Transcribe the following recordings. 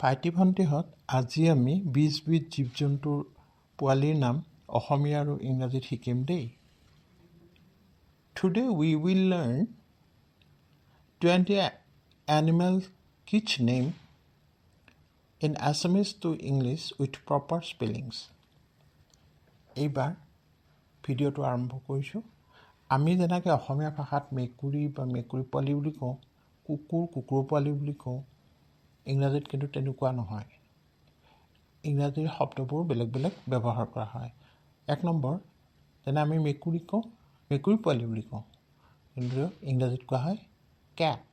ভাইটি ভণ্টিহঁত আজি আমি 20 জীৱ-জন্তুৰ পোৱালিৰ নাম অসমীয়া আৰু ইংৰাজীত শিকিম দেই। Today we will learn 20 animal each name in Assamese to English with proper spellings. এইবাৰ ভিডিঅ'টো আৰম্ভ কৰিছোঁ। আমি যেনেকৈ অসমীয়া ভাষাত মেকুৰী বা মেকুৰী পোৱালি বুলি কওঁ, কুকুৰ পোৱালি বুলি কওঁ, ইংৰাজীত কিন্তু তেনেকুৱা নহয়। ইংৰাজীৰ শব্দবোৰ বেলেগ বেলেগ ব্যৱহাৰ কৰা হয়। 1 নম্বৰ, যেনে আমি মেকুৰী কওঁ, মেকুৰী পোৱালি বুলি কওঁ, কিন্তু ইংৰাজীত কোৱা হয় কেট,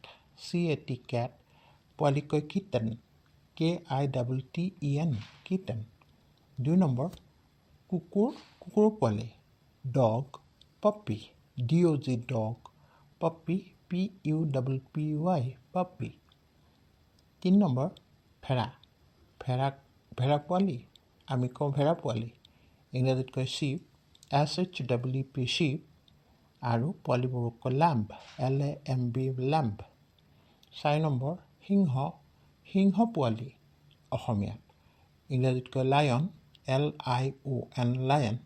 CAT কেট। পোৱালিক কয় কিটেন, KITTEN কিটেন। 2 নম্বৰ, কুকুৰৰ পোৱালি ডগ, পাপি, DOG ডগ, পাপি, PUPPY পাপি। 3 নম্বৰ, ভেড়া পোৱালি, আমি কওঁ ভেড়া পোৱালি, ইংৰাজীত কয় শ্বিপ, SHWP শ্বিপ, আৰু পোৱালিবোৰক কয় লেম্ব, LAMB লেম্ব। 4 নম্বৰ, সিংহ পোৱালি, অসমীয়াত, ইংৰাজীত কয় লায়ন, LION লায়ন,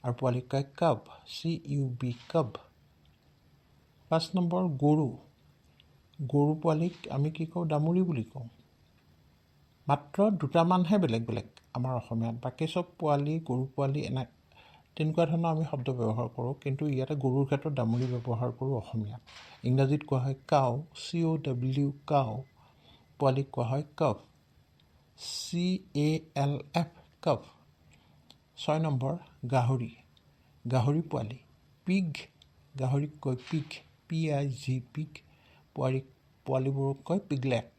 আৰু পোৱালিক কয় কাব, CUB কাব। 5 নম্বৰ, গৰু পোৱালিক আমি কি কওঁ, দামুৰী বুলি কওঁ। মাত্ৰ 2টামানহে বেলেগ বেলেগ আমাৰ অসমীয়াত, বাকী চব গৰু পোৱালি তেনেকুৱা ধৰণৰ আমি শব্দ ব্যৱহাৰ কৰোঁ, কিন্তু ইয়াতে গৰুৰ ক্ষেত্ৰত দামুৰী ব্যৱহাৰ কৰোঁ অসমীয়াত। ইংৰাজীত কোৱা হয় কাউ, COW কাউ, পোৱালিক কোৱা হয় কাফ, CALF কাফ। 6 নম্বৰ, গাহৰি পোৱালি পিগ, গাহৰিক কয় পিগ, PIG পিগ, পোৱালিবোৰক কয় পিগলেট,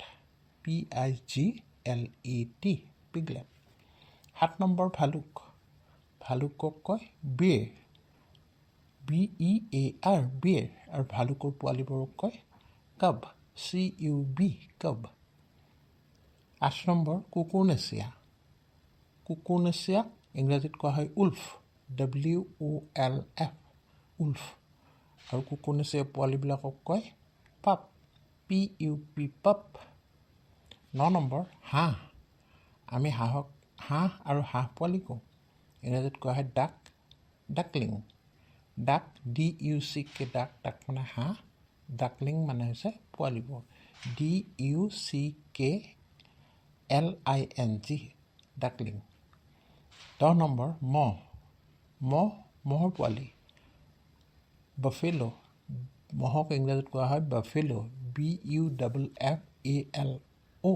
PIGLET পিগলেট। 7 নম্বৰ, ভালুকক কয় বেৰ, BEAR বেৰ, আৰু ভালুকৰ পোৱালিবোৰক কয় কাব, CUB কাব। 8 নম্বৰ, কুকুৰনেচীয়া, ইংৰাজীত কোৱা হয় উল্ফ, WOLF উল্ফ, আৰু কুকুৰনেচীয়া পোৱালিবিলাকক কয় পাপ, PUP পাপ। 9 নম্বৰ, আমি হাঁহ আৰু হাঁহ পোৱালি কওঁ, ইংৰাজীত কোৱা হয় ডাকলিং, DUCK ডাক মানে হাঁহ, ডাকলিং মানে হৈছে পোৱালিবোৰ, DUCKLING ডাকলিং। 10 নম্বৰ, মহৰ পোৱালি বাফেলো, মহক ইংৰাজীত কোৱা হয় বাফেলো, BUFFALO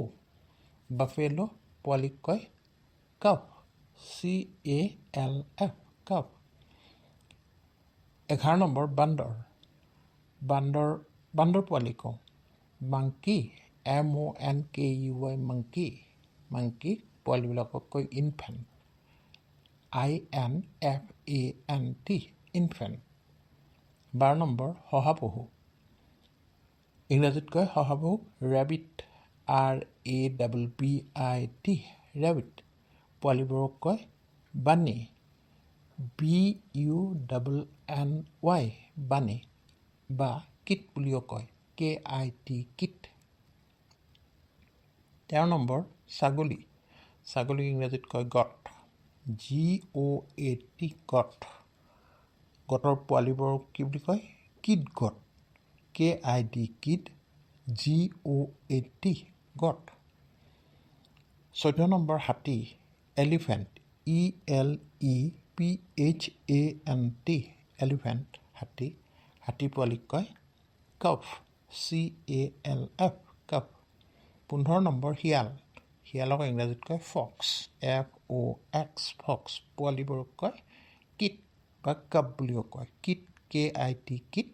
বাফেলো, পোৱালিক কয় কাফ, CALF কাফ। 11 নম্বৰ, বান্দৰ পোৱালি কওঁ, মাংকি, MONKEY মাংকি, পোৱালিবিলাকক কয় ইনফেণ্ট, INFANT ইনফেণ্ট। 12 নম্বৰ, শহাপহু, ইংৰাজীত কয় শহাপহুক ৰেবিট, RABBIT ৰেবিট, পোৱালিবোৰক কয় বানি, BUNNY বানি, বা কিট বুলিও কয়, KIT কিট। 13 নম্বৰ, ছাগলী ইংৰাজীত কয় গট, GOAT গট, গটৰ পোৱালিবোৰক কি বুলি কয় kid goat, KID kid, GOAT goat. 14 number, হাতী এলিফেণ্ট, ELEPHANT এলিফেণ্ট, হাতী পোৱালিক কয় কাফ, CALF কাফ। 15 নম্বৰ, শিয়ালক ইংৰাজীত কয় ফক্স, FOX ফক্স, পোৱালিবোৰক কয় কিট বা কাপ বুলিও কয়, KIT কিট,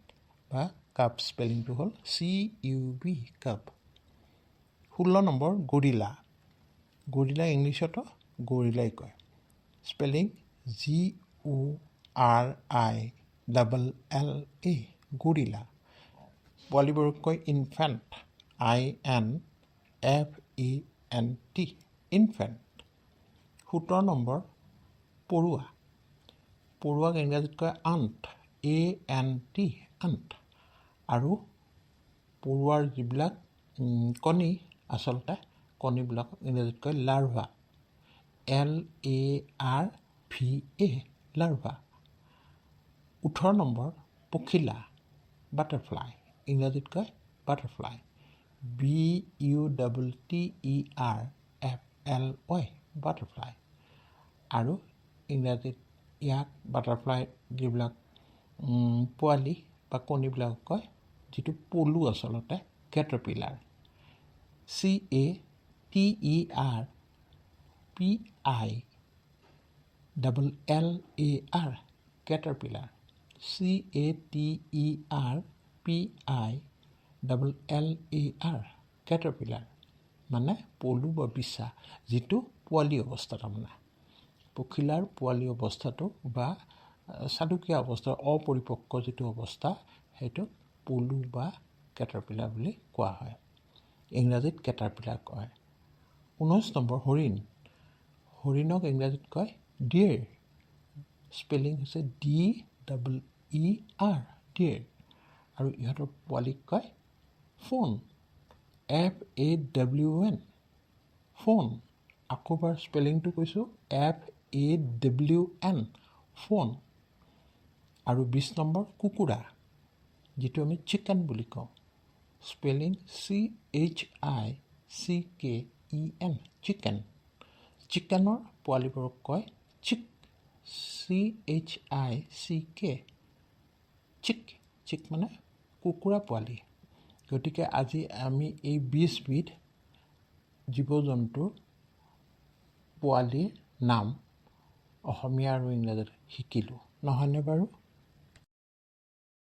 বা কাপ স্পেলিংটো হ'ল CUB কাপ। 16 নম্বৰ, গৰিলা ইংলিছতো গৰিলাই কয়, স্পেলিং GORILLA গৰিলা, পোৱালিবোৰক কয় ইনফেণ্ট, INFANT ইনফেণ্ট। 17 নম্বৰ, পৰুৱাক ইংৰাজীত কয় আণ্ট, ANT আণ্ট, আৰু পৰুৱাৰ যিবিলাক কণী আচলতে কণীবিলাকক ইংৰাজীত কয় লাৰ্ভা, LARVA, লাৰ্ভা। 18 নম্বৰ পখিলা, বাটাৰফ্লাই, ইংৰাজীত কয় বাটাৰফ্লাই, BUTTERFLY, বাটাৰফ্লাই। আৰু ইংৰাজীত ইয়াক বাটাৰফ্লাই যিবিলাক পোৱালি বা কণীবিলাক কয়, যিটো পলু আচলতে, caterpillar, CATERPILLAR, caterpillar, CATERPILLAR, caterpillar মানে পলু বা বিছা, যিটো পোৱালি অৱস্থা। তাৰমানে পখিলাৰ পোৱালি অৱস্থাটো বা চাটুকীয়া অৱস্থাৰ অপৰিপক্ক যিটো অৱস্থা, সেইটো পলু বা কেটাৰপিলাৰ বুলি কোৱা হয়। ইংৰাজীত কেটাৰপিলাৰ কয়। 19 নম্বৰ হৰিণ, হৰিণক ইংৰাজীত কয় ডিয়েৰ, স্পেলিং হৈছে DEER, ডিয়েৰ। আৰু ইহঁতৰ পোৱালিক কয় ফোন, FAWN, ফোন। আকৌ এবাৰ স্পেলিংটো কৈছোঁ, FAWN, ফোন। আৰু 20 নম্বৰ কুকুৰা, যিটো আমি চিকেন বুলি কওঁ, স্পেলিং CHICKEN, চিকেন। চিকেনৰ পোৱালিবোৰক কয় চিক, CHICK, চিক। চিক মানে কুকুৰা পোৱালি। গতিকে আজি আমি এই 20 বিধ জীৱ জন্তুৰ পোৱালিৰ নাম অসমীয়া আৰু ইংৰাজীত শিকিলোঁ, নহয়নে বাৰু?